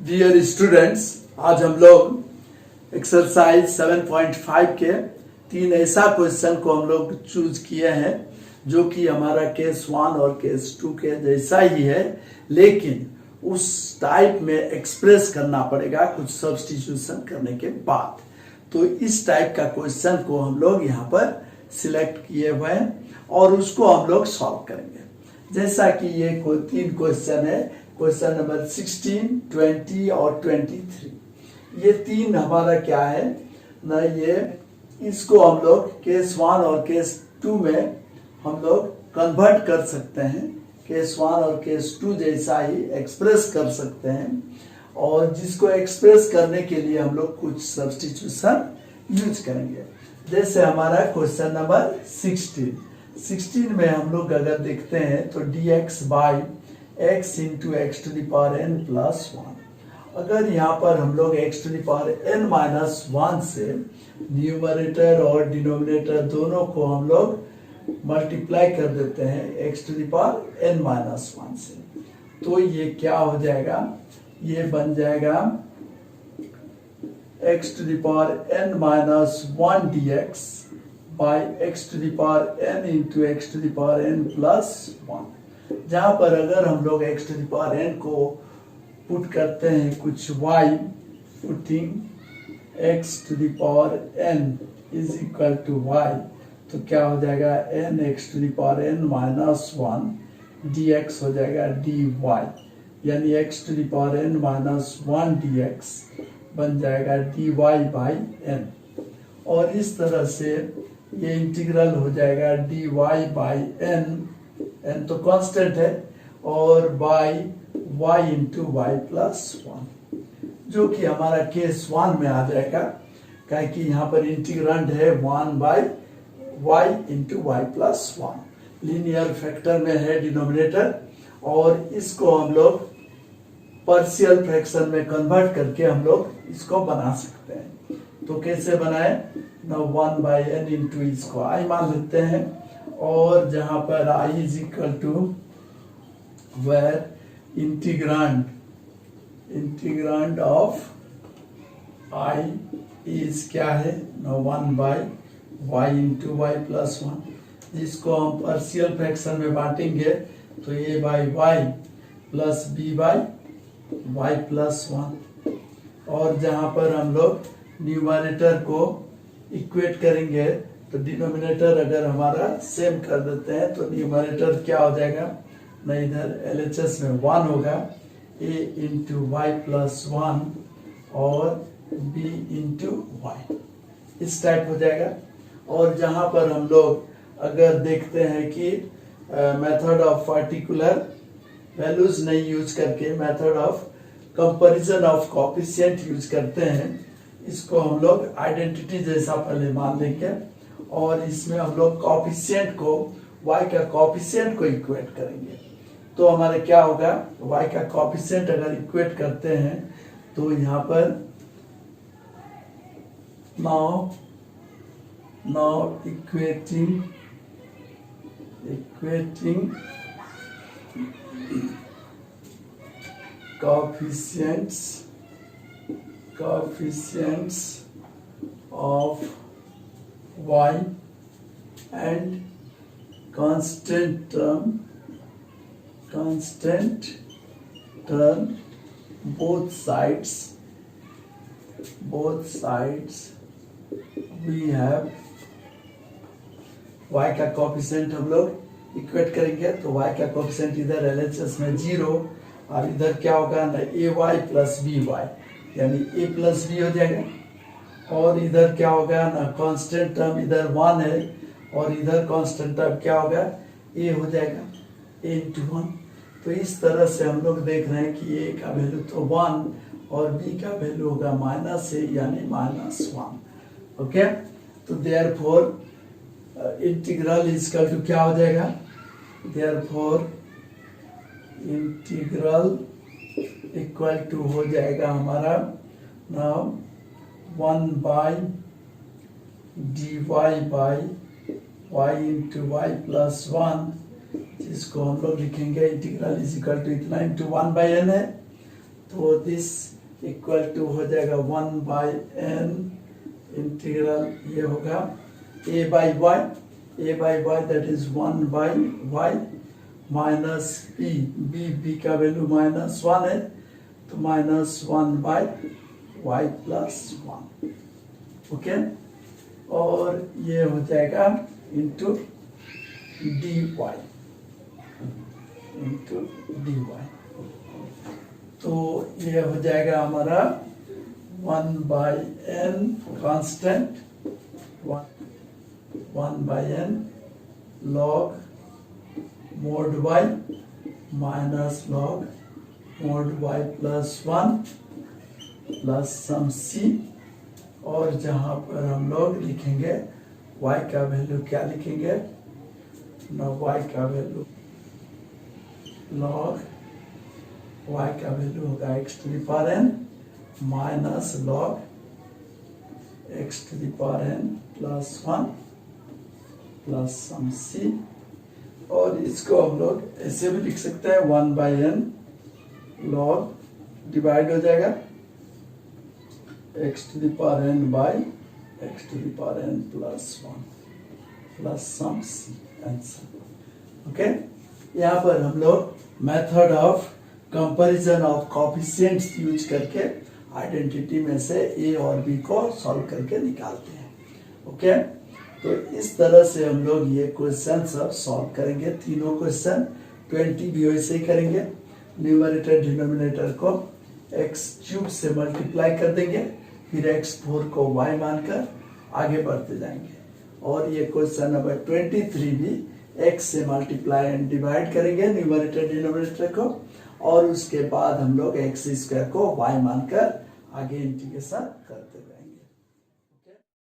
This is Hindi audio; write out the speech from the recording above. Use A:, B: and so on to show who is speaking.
A: डियर स्टूडेंट्स, आज हम लोग एक्सरसाइज 7.5 के 3 ऐसा क्वेश्चन को हम लोग चूज किए हैं जो कि हमारा केस 1 और केस 2 के जैसा ही है, लेकिन उस टाइप में एक्सप्रेस करना पड़ेगा कुछ सब्स्टिट्यूशन करने के बाद। तो इस टाइप का क्वेश्चन को हम लोग यहाँ पर सिलेक्ट किए हुए हैं और उसको हम लोग सॉल्व करेंगे। जैसा कि ये 3 क्वेश्चन है, क्वेश्चन नंबर 16, 20 और 23। ये 3 हमारा क्या है ना, ये इसको हम लोग केस 1 और केस 2 में हम लोग कन्वर्ट कर सकते हैं, केस 1 और केस 2 जैसा ही एक्सप्रेस कर सकते हैं। और जिसको एक्सप्रेस करने के लिए हम लोग कुछ सब्स्टिट्यूशन यूज करेंगे। जैसे हमारा क्वेश्चन नंबर 16 में हम लोग अगर देखते हैं तो dx by x into x to the power n plus 1। अगर यहाँ पर हम लोग x to the power n minus 1 से न्यूमरेटर और डिनोमिनेटर दोनों को हम लोग मल्टीप्लाई कर देते हैं x to the power n minus 1 से, तो ये क्या हो जाएगा, ये बन जाएगा x to the power n minus 1 dx by x to the power n into x to the power n plus 1। जहाँ पर अगर हम लोग x to the power n को पुट करते हैं कुछ y, putting x to the power n is equal to y, तो क्या हो जाएगा n x to the power n minus 1 dx हो जाएगा dy, यानी x to the power n minus 1 dx बन जाएगा dy बाई n। और इस तरह से ये इंटीग्रल हो जाएगा dy बाई n तो कांस्टेंट है, और by y into y plus 1, जो कि हमारा केस 1 में आ जाएगा, क्या कि यहाँ पर इंटीग्रेंड है 1 by y into y plus 1। Linear factor में है डिनोमिनेटर, और इसको हम लोग पार्शियल फ्रैक्शन में कन्वर्ट करके हम लोग इसको बना सकते हैं। तो कैसे बनाए ना, 1 बाई n इंटू इसको i मान लेते हैं, और जहां पर i is equal to where integrand of i is क्या है ना 1 by y into y plus 1। जिसको हम पार्शियल फ्रैक्शन में बांटेंगे तो a by y plus b by y plus 1। और जहां पर हम लोग न्यूमरेटर को इक्वेट करेंगे तो डिनोमिनेटर अगर हमारा सेम कर देते हैं तो न्यूमरेटर क्या हो जाएगा ना, इधर LHS में 1 होगा, a इंटू वाई प्लस 1 और b इंटू वाई, इस टाइप हो जाएगा। और जहां पर हम लोग अगर देखते हैं कि मेथड ऑफ पार्टिकुलर वैल्यूज नहीं यूज करके method of comparison of coefficient use करते हैं, इसको हम लोग आइडेंटिटी जैसा पहले मान लेंगे, और इसमें हम लोग कोएफिशिएंट को y का कोएफिशिएंट को इक्वेट करेंगे। तो हमारे क्या होगा, y का कोएफिशिएंट अगर इक्वेट करते हैं तो यहाँ पर now equating coefficients of y and constant term both sides we have y का कोएफिशिएंट हम लोग इक्वेट करेंगे, तो y का कोएफिशिएंट इधर LHS में 0 और इधर क्या होगा ना ay प्लस बी वाई, यानी a प्लस बी हो जाएगा। और इधर क्या होगा ना, कांस्टेंट टर्म इधर 1 है और इधर कांस्टेंट टर्म क्या होगा, a हो जाएगा a इंटू 1। तो इस तरह से हम लोग देख रहे हैं कि a का वैल्यू तो 1 और b का वैल्यू होगा माइनस a, यानी माइनस 1। ओके, तो therefore integral is equal to क्या हो जाएगा, देयरफॉर इंटीग्रल इक्वल टू हो जाएगा हमारा now 1 by dy by y into y plus 1, जिसको हम लोग लिखेंगे इंटीग्रल इज इक्वल टू इतना इंटू 1 बाई n है, तो दिस इक्वल टू हो जाएगा 1/n इंटीग्रल, ये होगा a/y that is 1/y minus b का वैल्यू -1 है, तो -1/y प्लस 1, ओके। और ये हो जाएगा इंटू dy, तो ये हो जाएगा हमारा 1/n constant 1/n log mod y minus log mod y plus 1 plus सम c, और जहां पर हम लोग लिखेंगे y का वैल्यू क्या लिखेंगे ना, y का वैल्यू log y का वैल्यू होगा x⁴n minus log x⁴n plus 1 plus सम c, और इसको हम लोग ऐसे भी लिख सकते हैं 1/n log डिवाइड हो जाएगा x⁴n by x⁴n plus 1 plus some c answer, okay. यहाँ पर हम लोग method of comparison of coefficients use करके आइडेंटिटी में से a और b को सॉल्व करके निकालते हैं, ओके। तो इस तरह से हम लोग ये क्वेश्चन सब सॉल्व करेंगे, तीनों क्वेश्चन 20 भी वैसे ही करेंगे। न्यूमरेटर डिनोमिनेटर को x³ से मल्टीप्लाई कर देंगे, फिर x4 को y मानकर आगे बढ़ते जाएंगे। और ये क्वेश्चन नंबर 23 भी x से मल्टीप्लाई एंड डिवाइड करेंगे न्यूमरेटर डिनोमिनेटर को, और उसके बाद हम लोग x² को y मानकर आगे इंटीग्रेशन करते जाएंगे।